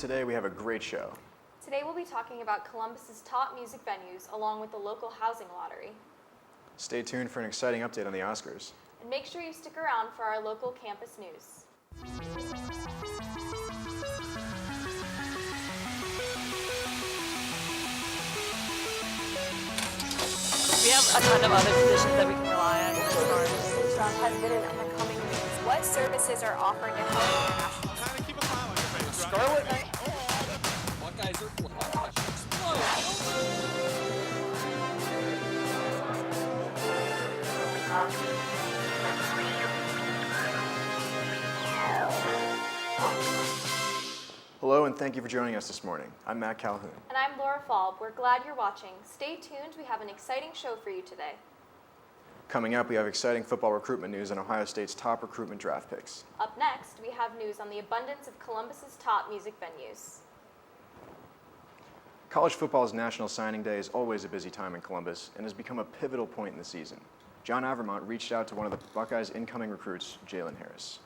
today we have a great show. Today we'll be talking about Columbus's top music venues along with the local housing lottery. Stay tuned for an exciting update on the Oscars. And make sure you stick around for our local campus news. We have a ton of other positions that we can rely on as far as This job has been an upcoming news. What services are offered to help international? Trying to keep a smile on your face, right? Scarlet. BuckEyes are explode. Hello and thank you for joining us this morning. I'm Matt Calhoun. And I'm Laura Falb. We're glad you're watching. Stay tuned. We have an exciting show for you today. Coming up, we have exciting football recruitment news and Ohio State's top recruitment draft picks. Up next, we have news on the abundance of Columbus's top music venues. College football's National Signing Day is always a busy time in Columbus and has become a pivotal point in the season. John Avermont reached out to one of the Buckeyes' incoming recruits, Jalen Harris.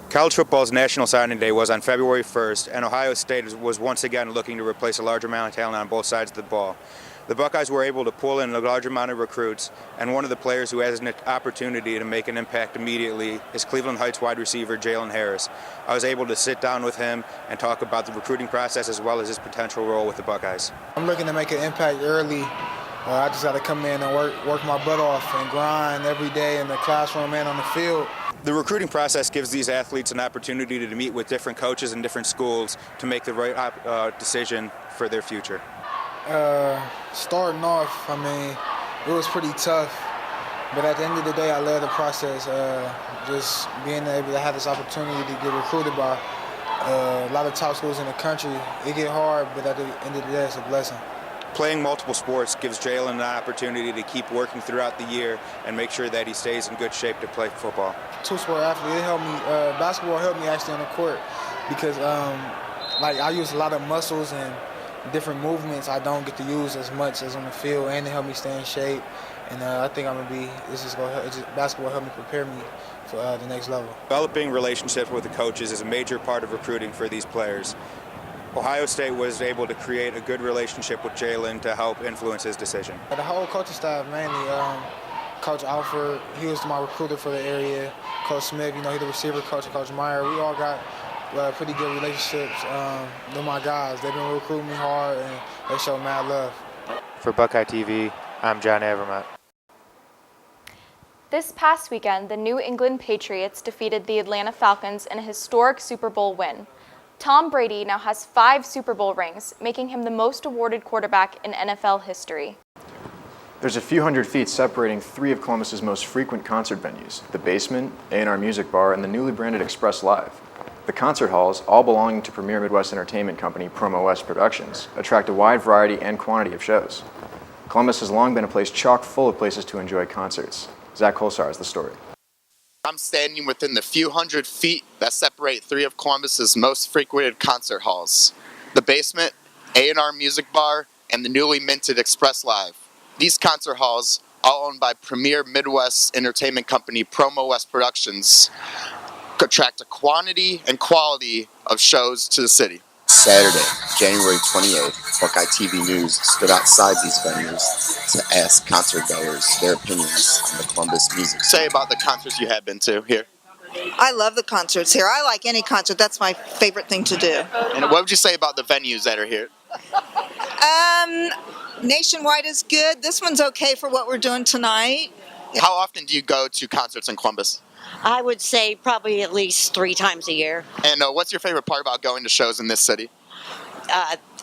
College football's National Signing Day was on February 1st, and Ohio State was once again looking to replace a large amount of talent on both sides of the ball. The Buckeyes were able to pull in a large amount of recruits, and one of the players who has an opportunity to make an impact immediately is Cleveland Heights wide receiver Jalen Harris. I was able to sit down with him and talk about the recruiting process as well as his potential role with the Buckeyes. I'm looking to make an impact early. I just got to come in and work my butt off and grind every day in the classroom and on the field. The recruiting process gives these athletes an opportunity to meet with different coaches in different schools to make the right decision for their future. Starting off, it was pretty tough, but at the end of the day, I led the process. Just being able to have this opportunity to get recruited by a lot of top schools in the country, it get hard, but at the end of the day, it's a blessing. Playing multiple sports gives Jalen an opportunity to keep working throughout the year and make sure that he stays in good shape to play football. Two-sport athlete, it helped me. Basketball helped me actually on the court because I use a lot of muscles and different movements I don't get to use as much as on the field, and it helped me stay in shape. And I think basketball helped me prepare me for the next level. Developing relationships with the coaches is a major part of recruiting for these players. Ohio State was able to create a good relationship with Jalen to help influence his decision. The whole coaching staff, mainly Coach Alford, he was my recruiter for the area. Coach Smith, he's the receiver coach, and Coach Meyer. We all got pretty good relationships. They're my guys. They've been recruiting me hard, and they show mad love. For Buckeye TV, I'm John Avermont. This past weekend, the New England Patriots defeated the Atlanta Falcons in a historic Super Bowl win. Tom Brady now has 5 Super Bowl rings, making him the most awarded quarterback in NFL history. There's a few hundred feet separating 3 of Columbus's most frequent concert venues, the Basement, A&R Music Bar, and the newly branded Express Live. The concert halls, all belonging to premier Midwest entertainment company Promo West Productions, attract a wide variety and quantity of shows. Columbus has long been a place chock full of places to enjoy concerts. Zach Kolsar has the story. I'm standing within the few hundred feet that separate 3 of Columbus's most frequented concert halls, the Basement, A&R Music Bar, and the newly minted Express Live. These concert halls, all owned by premier Midwest entertainment company Promo West Productions, attract a quantity and quality of shows to the city. Saturday, January 28th, Buckeye TV News stood outside these venues to ask concert goers their opinions on the Columbus music. Say about the concerts you have been to here. I love the concerts here. I like any concert. That's my favorite thing to do. And what would you say about the venues that are here? Nationwide is good. This one's okay for what we're doing tonight. How often do you go to concerts in Columbus? I would say probably at least 3 times a year. And what's your favorite part about going to shows in this city?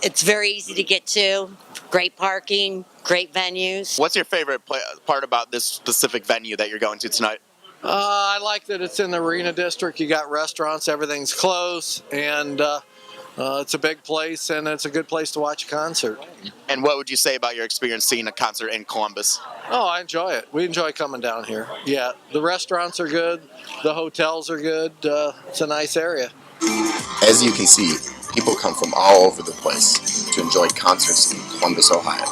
It's very easy to get to, great parking, great venues. What's your favorite part about this specific venue that you're going to tonight? I like that it's in the Arena District. You got restaurants, everything's close, and it's a big place, and it's a good place to watch a concert. And what would you say about your experience seeing a concert in Columbus? Oh, I enjoy it. We enjoy coming down here. Yeah, the restaurants are good. The hotels are good. It's a nice area. As you can see, people come from all over the place to enjoy concerts in Columbus, Ohio.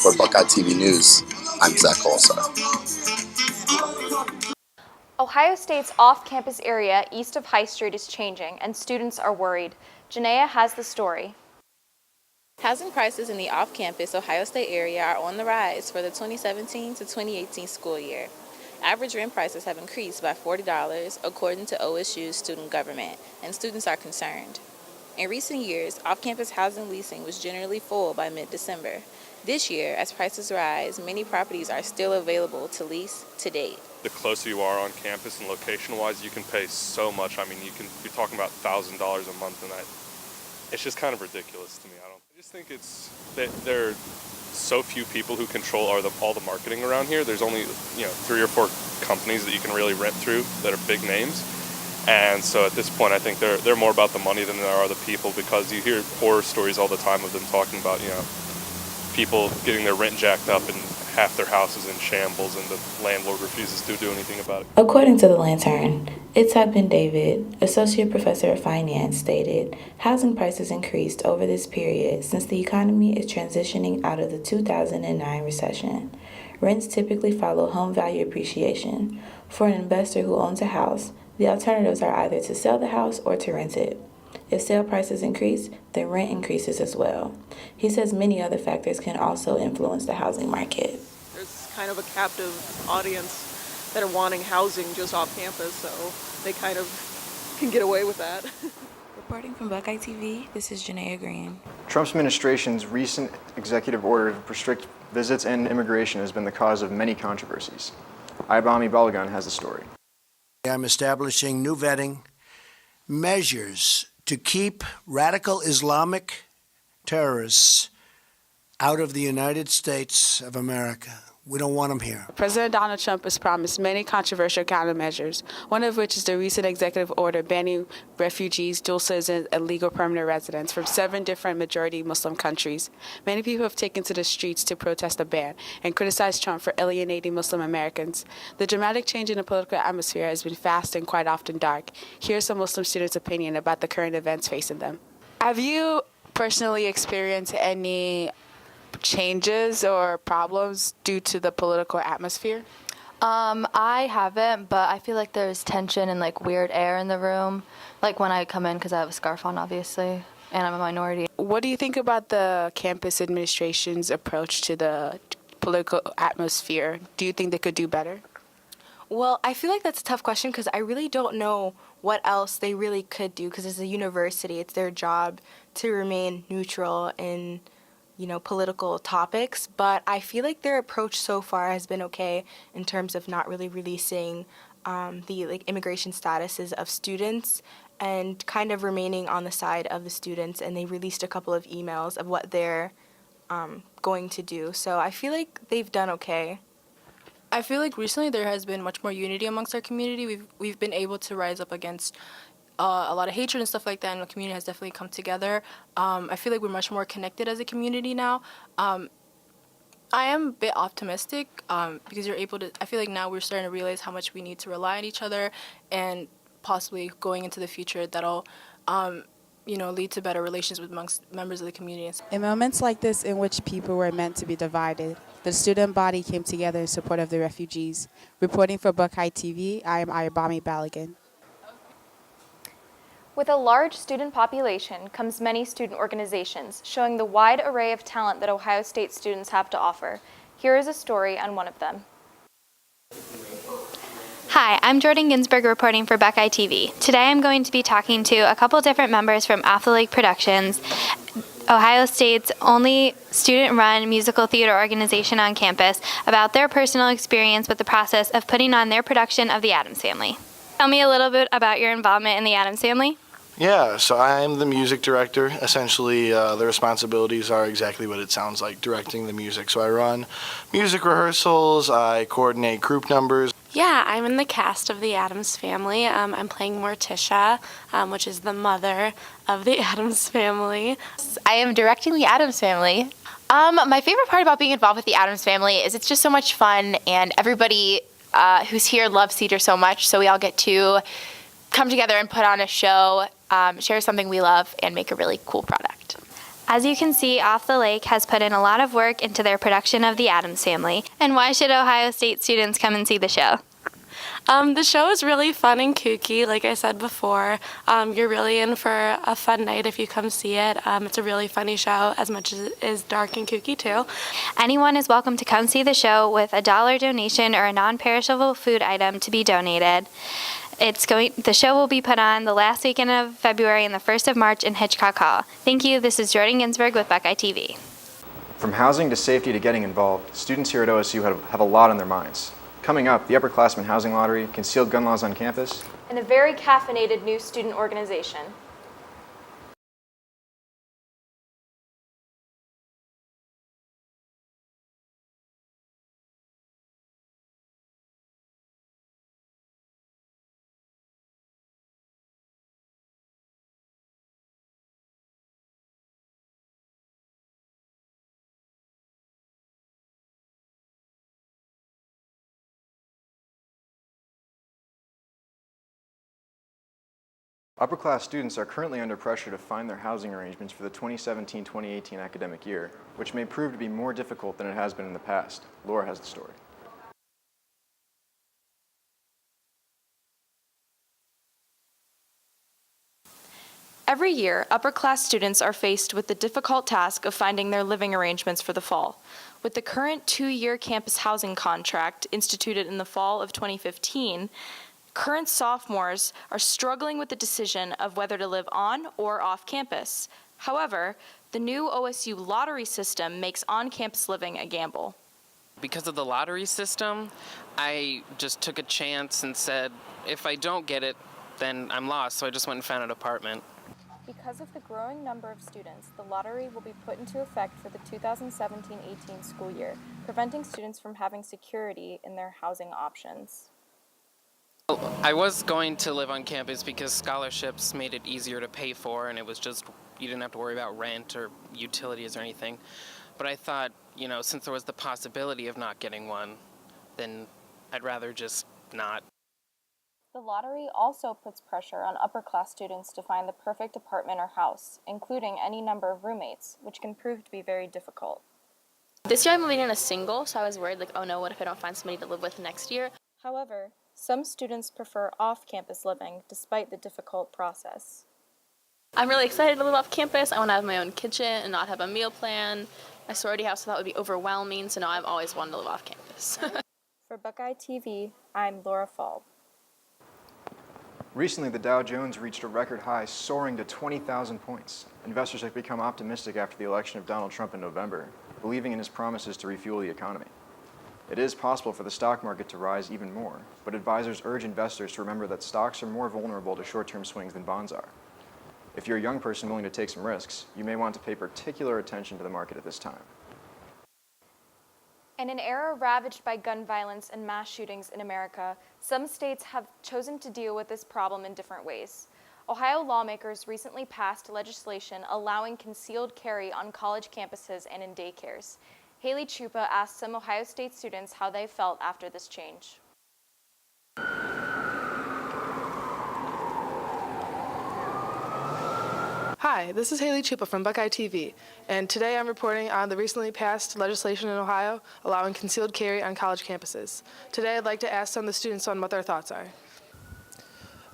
For Buckeye TV News, I'm Zach Kolsar. Ohio State's off-campus area east of High Street is changing, and students are worried. Janaea has the story. Housing prices in the off-campus Ohio State area are on the rise for the 2017 to 2018 school year. Average rent prices have increased by $40 according to OSU's student government, and students are concerned. In recent years, off-campus housing leasing was generally full by mid-December. This year, as prices rise, many properties are still available to lease to date. The closer you are on campus and location-wise, you can pay so much. I mean, you're talking about $1,000 a month, and it's just kind of ridiculous to me. I just think it's that there are so few people who control all the marketing around here. There's only 3 or 4 companies that you can really rent through that are big names, and so at this point, I think they're more about the money than there are the people, because you hear horror stories all the time of them talking about people getting their rent jacked up and half their house is in shambles and the landlord refuses to do anything about it. According to the Lantern, Itzhak Ben David, associate professor of finance, stated, housing prices increased over this period since the economy is transitioning out of the 2009 recession. Rents typically follow home value appreciation. For an investor who owns a house, the alternatives are either to sell the house or to rent it. If sale prices increase, then rent increases as well. He says many other factors can also influence the housing market. There's kind of a captive audience that are wanting housing just off campus, so they kind of can get away with that. Reporting from BuckEye TV, this is Janaea Green. Trump's administration's recent executive order to restrict visits and immigration has been the cause of many controversies. Ibami Balagan has the story. I'm establishing new vetting measures to keep radical Islamic terrorists out of the United States of America. We don't want them here. President Donald Trump has promised many controversial countermeasures, one of which is the recent executive order banning refugees, dual citizens, and legal permanent residents from 7 different majority Muslim countries. Many people have taken to the streets to protest the ban and criticize Trump for alienating Muslim Americans. The dramatic change in the political atmosphere has been fast and quite often dark. Here's some Muslim students' opinion about the current events facing them. Have you personally experienced any changes or problems due to the political atmosphere? I haven't, but I feel like there's tension and like weird air in the room, like when I come in because I have a scarf on, obviously, and I'm a minority. What do you think about the campus administration's approach to the political atmosphere? Do you think they could do better? Well, I feel like that's a tough question because I really don't know what else they really could do, because it's a university. It's their job to remain neutral in political topics, but I feel like their approach so far has been okay in terms of not really releasing the immigration statuses of students and kind of remaining on the side of the students, and they released a couple of emails of what they're going to do. So I feel like they've done okay. I feel like recently there has been much more unity amongst our community. We've been able to rise up against a lot of hatred and stuff like that, and the community has definitely come together. I feel like we're much more connected as a community now. I am a bit optimistic because I feel like now we're starting to realize how much we need to rely on each other, and possibly going into the future that'll lead to better relations amongst members of the community. In moments like this in which people were meant to be divided, the student body came together in support of the refugees. Reporting for BuckEye TV, I am Ibami Balagan. With a large student population comes many student organizations, showing the wide array of talent that Ohio State students have to offer. Here is a story on one of them. Hi, I'm Jordan Ginsberg reporting for BuckEye TV. Today I'm going to be talking to a couple different members from Off the Lake Productions, Ohio State's only student-run musical theater organization on campus, about their personal experience with the process of putting on their production of The Addams Family. Tell me a little bit about your involvement in The Addams Family. Yeah, so I'm the music director. Essentially, the responsibilities are exactly what it sounds like, directing the music. So I run music rehearsals, I coordinate group numbers. Yeah, I'm in the cast of The Addams Family. I'm playing Morticia, which is the mother of The Addams Family. I am directing The Addams Family. My favorite part about being involved with The Addams Family is it's just so much fun, and everybody who's here loves theater so much, so we all get to come together and put on a show, share something we love, and make a really cool product. As you can see, Off the Lake has put in a lot of work into their production of The Addams Family. And why should Ohio State students come and see the show? The show is really fun and kooky, like I said before. You're really in for a fun night if you come see it. It's a really funny show, as much as it is dark and kooky too. Anyone is welcome to come see the show with a $1 donation or a non-perishable food item to be donated. The show will be put on the last weekend of February and the 1st of March in Hitchcock Hall. Thank you. This is Jordan Ginsburg with BuckEye TV. From housing to safety to getting involved, students here at OSU have a lot on their minds. Coming up, the Upperclassmen Housing Lottery, concealed gun laws on campus, And a very caffeinated new student organization. upper-class students are currently under pressure to find their housing arrangements for the 2017-2018 academic year, which may prove to be more difficult than it has been in the past. Laura has the story. Every year, upper-class students are faced with the difficult task of finding their living arrangements for the fall. With the current 2-year campus housing contract instituted in the fall of 2015, current sophomores are struggling with the decision of whether to live on or off campus. However, the new OSU lottery system makes on-campus living a gamble. Because of the lottery system, I just took a chance and said, if I don't get it, then I'm lost, so I just went and found an apartment. Because of the growing number of students, the lottery will be put into effect for the 2017-18 school year, preventing students from having security in their housing options. I was going to live on campus because scholarships made it easier to pay for, and it was just, you didn't have to worry about rent or utilities or anything. But I thought, since there was the possibility of not getting one, then I'd rather just not. The lottery also puts pressure on upper-class students to find the perfect apartment or house, including any number of roommates, which can prove to be very difficult. This year I'm living in a single, so I was worried, oh no, what if I don't find somebody to live with next year? However, some students prefer off-campus living despite the difficult process. I'm really excited to live off campus. I want to have my own kitchen and not have a meal plan. My sorority house, so that would be overwhelming, so now I've always wanted to live off campus. For BuckEye TV, I'm Laura Falb. Recently, the Dow Jones reached a record high, soaring to 20,000 points. Investors have become optimistic after the election of Donald Trump in November, believing in his promises to refuel the economy. It is possible for the stock market to rise even more, but advisors urge investors to remember that stocks are more vulnerable to short-term swings than bonds are. If you're a young person willing to take some risks, you may want to pay particular attention to the market at this time. In an era ravaged by gun violence and mass shootings in America, some states have chosen to deal with this problem in different ways. Ohio lawmakers recently passed legislation allowing concealed carry on college campuses and in daycares. Haley Chupa asked some Ohio State students how they felt after this change. Hi, this is Haley Chupa from BuckEye TV, and today I'm reporting on the recently passed legislation in Ohio allowing concealed carry on college campuses. Today I'd like to ask some of the students on what their thoughts are.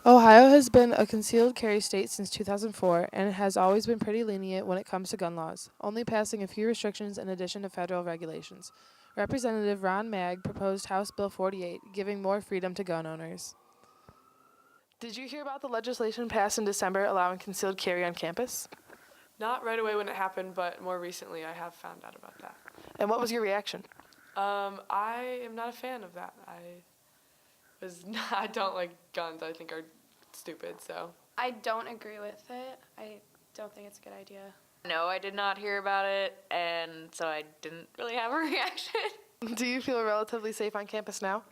Ohio has been a concealed carry state since 2004, and it has always been pretty lenient when it comes to gun laws, only passing a few restrictions in addition to federal regulations. Representative Ron Magg proposed House Bill 48, giving more freedom to gun owners. Did you hear about the legislation passed in December allowing concealed carry on campus? Not right away when it happened, but more recently I have found out about that. And what was your reaction? I am not a fan of that. I don't like guns. I think are stupid, so. I don't agree with it. I don't think it's a good idea. No, I did not hear about it, and so I didn't really have a reaction. Do you feel relatively safe on campus now?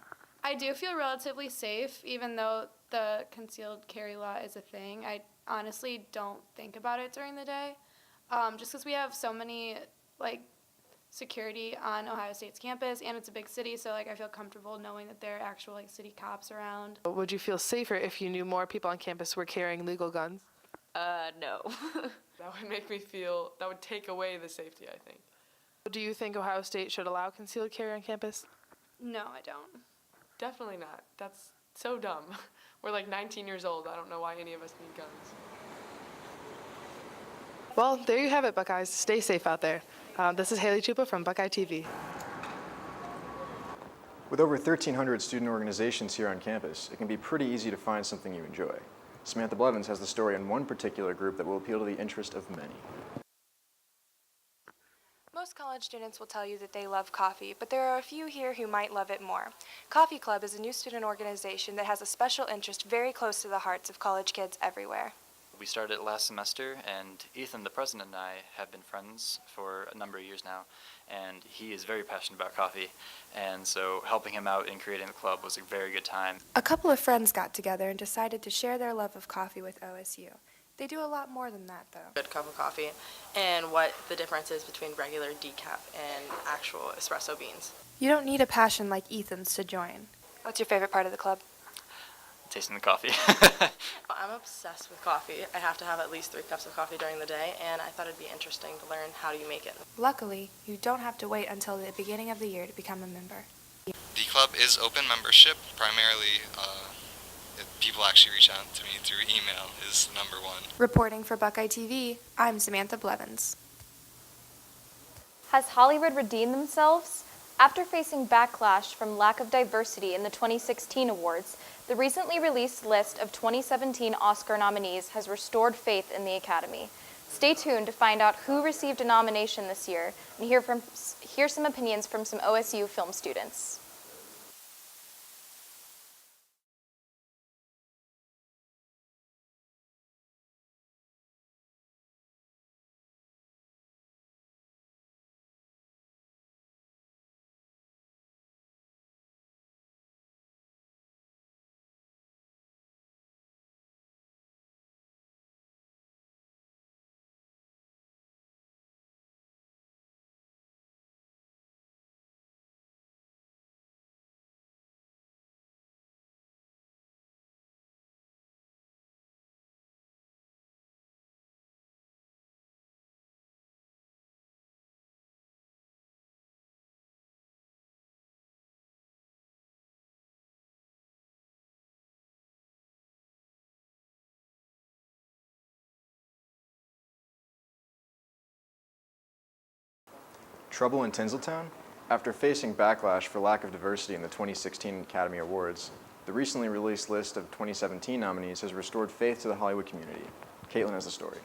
I do feel relatively safe, even though the concealed carry law is a thing. I honestly don't think about it during the day, just because we have so many, security on Ohio State's campus, and it's a big city, so, I feel comfortable knowing that there are actual, city cops around. Would you feel safer if you knew more people on campus were carrying legal guns? No. That would take away the safety, I think. Do you think Ohio State should allow concealed carry on campus? No, I don't. Definitely not. That's so dumb. We're like 19 years old. I don't know why any of us need guns. Well, there you have it, Buckeyes. Stay safe out there. This is Haley Chupa from BuckEye TV. With over 1,300 student organizations here on campus, it can be pretty easy to find something you enjoy. Samantha Blevins has the story on one particular group that will appeal to the interest of many. Most college students will tell you that they love coffee, but there are a few here who might love it more. Coffee Club is a new student organization that has a special interest very close to the hearts of college kids everywhere. We started it last semester, and Ethan, the president, and I have been friends for a number of years now, and he is very passionate about coffee, and so helping him out in creating the club was a very good time. A couple of friends got together and decided to share their love of coffee with OSU. They do a lot more than that, though. Good cup of coffee and what the difference is between regular decaf and actual espresso beans. You don't need a passion like Ethan's to join. What's your favorite part of the club? Tasting the coffee. I'm obsessed with coffee. I have to have at least 3 cups of coffee during the day, and I thought it'd be interesting to learn how do you make it. Luckily, you don't have to wait until the beginning of the year to become a member. The club is open membership. Primarily, people actually reach out to me through email is number one. Reporting for BuckEye TV, I'm Samantha Blevins. Has Hollywood redeemed themselves? After facing backlash from lack of diversity in the 2016 awards, the recently released list of 2017 Oscar nominees has restored faith in the Academy. Stay tuned to find out who received a nomination this year and hear some opinions from some OSU film students. Trouble in Tinseltown? After facing backlash for lack of diversity in the 2016 Academy Awards, the recently released list of 2017 nominees has restored faith to the Hollywood community. Caitlin has the story.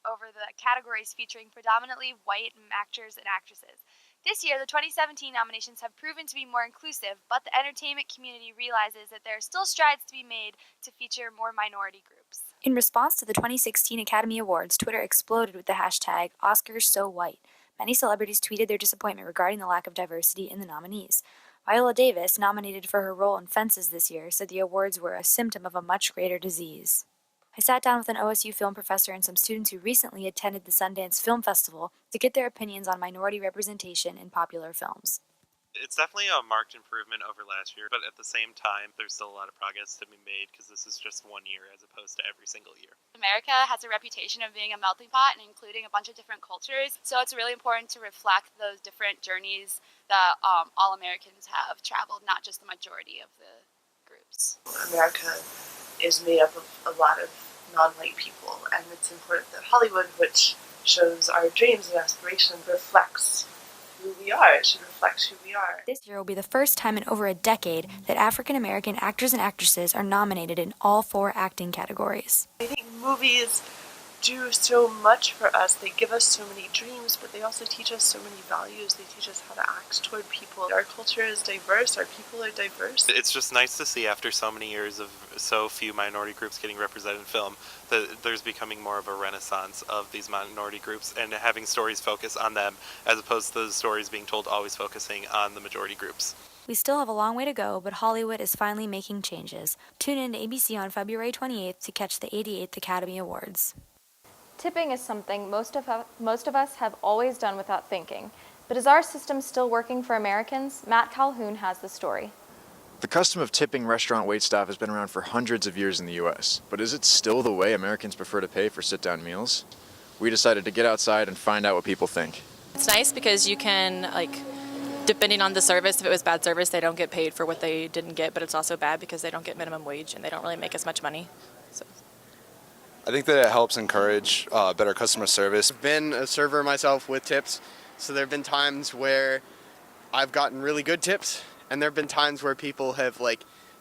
Over the categories featuring predominantly white actors and actresses. This year, the 2017 nominations have proven to be more inclusive, but the entertainment community realizes that there are still strides to be made to feature more minority groups. In response to the 2016 Academy Awards, Twitter exploded with the hashtag #OscarsSoWhite. Many celebrities tweeted their disappointment regarding the lack of diversity in the nominees. Viola Davis, nominated for her role in Fences this year, said the awards were a symptom of a much greater disease. I sat down with an OSU film professor and some students who recently attended the Sundance Film Festival to get their opinions on minority representation in popular films. It's definitely a marked improvement over last year, but at the same time, there's still a lot of progress to be made because this is just one year as opposed to every single year. America has a reputation of being a melting pot and including a bunch of different cultures, so it's really important to reflect those different journeys that all Americans have traveled, not just the majority of the groups. America is made up of a lot of non-white people, and it's important that Hollywood, which shows our dreams and aspirations, reflects who we are. It should reflect who we are. This year will be the first time in over a decade that African American actors and actresses are nominated in all 4 acting categories. I think movies do so much for us. They give us so many dreams, but they also teach us so many values. They teach us how to act toward people. Our culture is diverse. Our people are diverse. It's just nice to see after so many years of so few minority groups getting represented in film that there's becoming more of a renaissance of these minority groups and having stories focus on them as opposed to the stories being told always focusing on the majority groups. We still have a long way to go, but Hollywood is finally making changes. Tune in to ABC on February 28th to catch the 88th Academy Awards. Tipping is something most of us have always done without thinking. But is our system still working for Americans? Matt Calhoun has the story. The custom of tipping restaurant waitstaff has been around for hundreds of years in the U.S., but is it still the way Americans prefer to pay for sit-down meals? We decided to get outside and find out what people think. It's nice because you can depending on the service, if it was bad service, they don't get paid for what they didn't get, but it's also bad because they don't get minimum wage and they don't really make as much money. So. I think that it helps encourage better customer service. I've been a server myself with tips, so there have been times where I've gotten really good tips, and there have been times where people have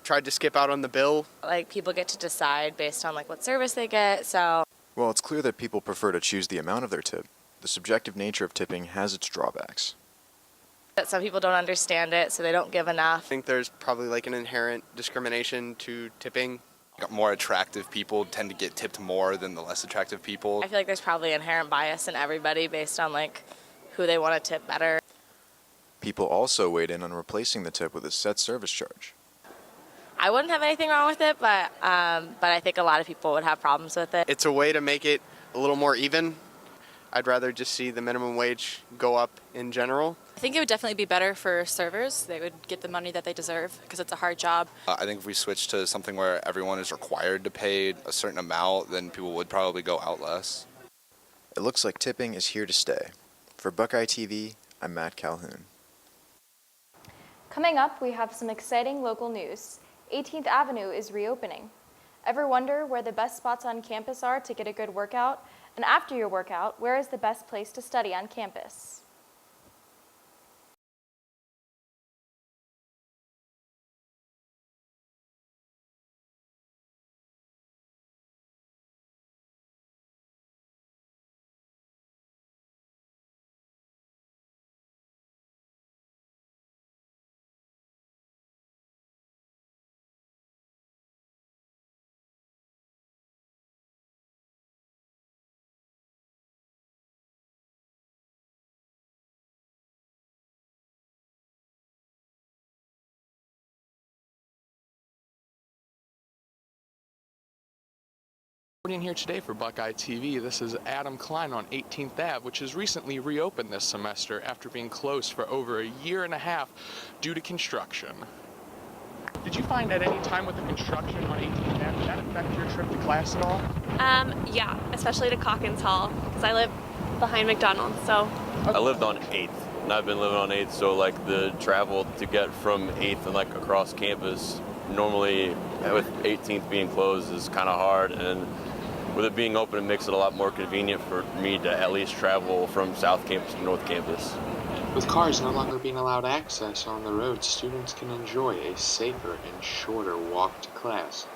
tried to skip out on the bill. Like people get to decide based on what service they get, so. Well, it's clear that people prefer to choose the amount of their tip. The subjective nature of tipping has its drawbacks. That some people don't understand it, so they don't give enough. I think there's probably an inherent discrimination to tipping. More attractive people tend to get tipped more than the less attractive people. I feel like there's probably inherent bias in everybody based on who they want to tip better. People also weighed in on replacing the tip with a set service charge. I wouldn't have anything wrong with it, but I think a lot of people would have problems with it. It's a way to make it a little more even. I'd rather just see the minimum wage go up in general. I think it would definitely be better for servers. They would get the money that they deserve because it's a hard job. I think if we switch to something where everyone is required to pay a certain amount, then people would probably go out less. It looks like tipping is here to stay. For BuckEye TV, I'm Matt Calhoun. Coming up, we have some exciting local news. 18th Avenue is reopening. Ever wonder where the best spots on campus are to get a good workout? And after your workout, where is the best place to study on campus? Reporting here today for BuckEye TV, this is Adam Klein on 18th Ave, which has recently reopened this semester after being closed for over a year and a half due to construction. Did you find at any time with the construction on 18th Ave, did that affect your trip to class at all? Yeah, especially to Calkins Hall, because I live behind McDonald's, so. I lived on 8th, and I've been living on 8th, so the travel to get from 8th and across campus, normally with 18th being closed is kind of hard, and with it being open, it makes it a lot more convenient for me to at least travel from South Campus to North Campus. With cars no longer being allowed access on the road, students can enjoy a safer and shorter walk to class.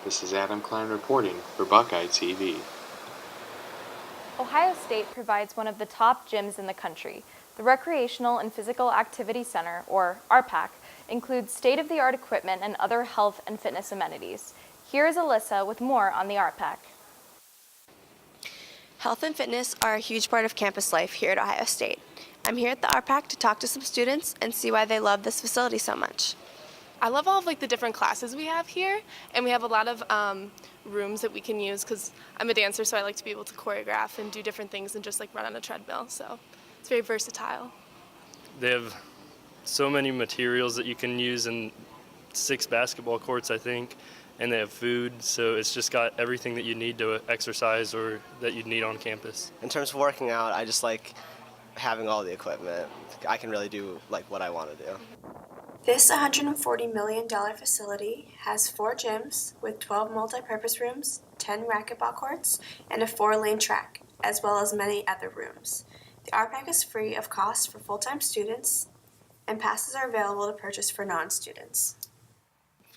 This is Adam Klein reporting for BuckEye TV. Ohio State provides one of the top gyms in the country. The Recreational and Physical Activity Center, or RPAC, includes state-of-the-art equipment and other health and fitness amenities. Here is Alyssa with more on the RPAC. Health and fitness are a huge part of campus life here at Ohio State. I'm here at the RPAC to talk to some students and see why they love this facility so much. I love all of the different classes we have here, and we have a lot of rooms that we can use because I'm a dancer, so I like to be able to choreograph and do different things than just run on a treadmill, so it's very versatile. They have so many materials that you can use in 6 basketball courts, I think. And they have food, so it's just got everything that you need to exercise or that you'd need on campus. In terms of working out, I just like having all the equipment. I can really do what I want to do. This $140 million facility has 4 gyms with 12 multi-purpose rooms, 10 racquetball courts, and a 4-lane track, as well as many other rooms. The RPAC is free of cost for full-time students, and passes are available to purchase for non-students.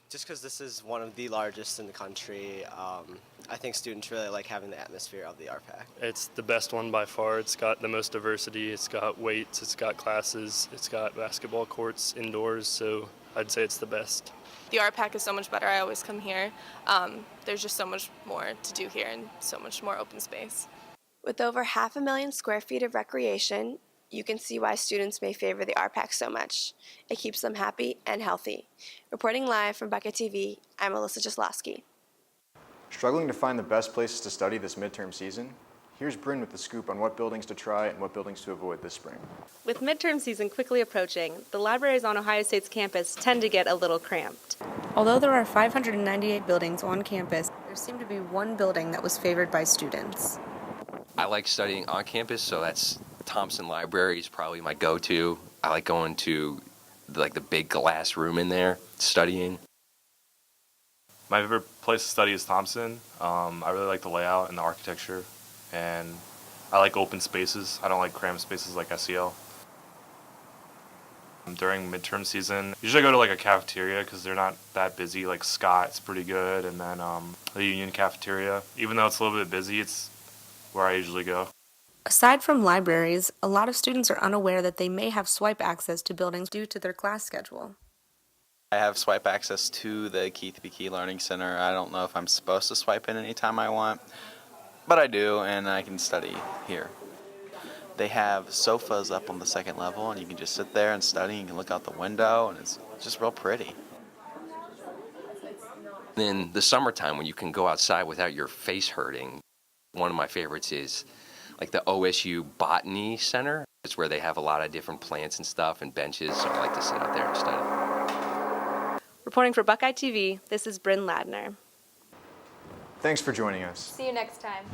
Just because this is one of the largest in the country, I think students really like having the atmosphere of the RPAC. It's the best one by far. It's got the most diversity. It's got weights, it's got classes, it's got basketball courts indoors, so I'd say it's the best. The RPAC is so much better. I always come here. There's just so much more to do here and so much more open space. With over 500,000 square feet of recreation, you can see why students may favor the RPAC so much. It keeps them happy and healthy. Reporting live from BuckEye TV, I'm Alyssa Jaslowski. Struggling to find the best places to study this midterm season? Here's Bryn with the scoop on what buildings to try and what buildings to avoid this spring. With midterm season quickly approaching, the libraries on Ohio State's campus tend to get a little cramped. Although there are 598 buildings on campus, there seemed to be one building that was favored by students. I like studying on campus, so that's Thompson Library is probably my go-to. I like going to the big glass room in there, studying. My favorite place to study is Thompson. I really like the layout and the architecture, and I like open spaces. I don't like cramped spaces like SEL. During midterm season, usually I go to like a cafeteria because they're not that busy. Like Scott's pretty good, and then the Union cafeteria. Even though it's a little bit busy, it's where I usually go. Aside from libraries, a lot of students are unaware that they may have swipe access to buildings due to their class schedule. I have swipe access to the Keith B. Key Learning Center. I don't know if I'm supposed to swipe in anytime I want, but I do, and I can study here. They have sofas up on the second level, and you can just sit there and study. You can look out the window, and it's just real pretty. In the summertime, when you can go outside without your face hurting, one of my favorites is like the OSU Botany Center. It's where they have a lot of different plants and stuff and benches, so I like to sit out there and study. Reporting for Buckeye TV, this is Bryn Ladner. Thanks for joining us. See you next time.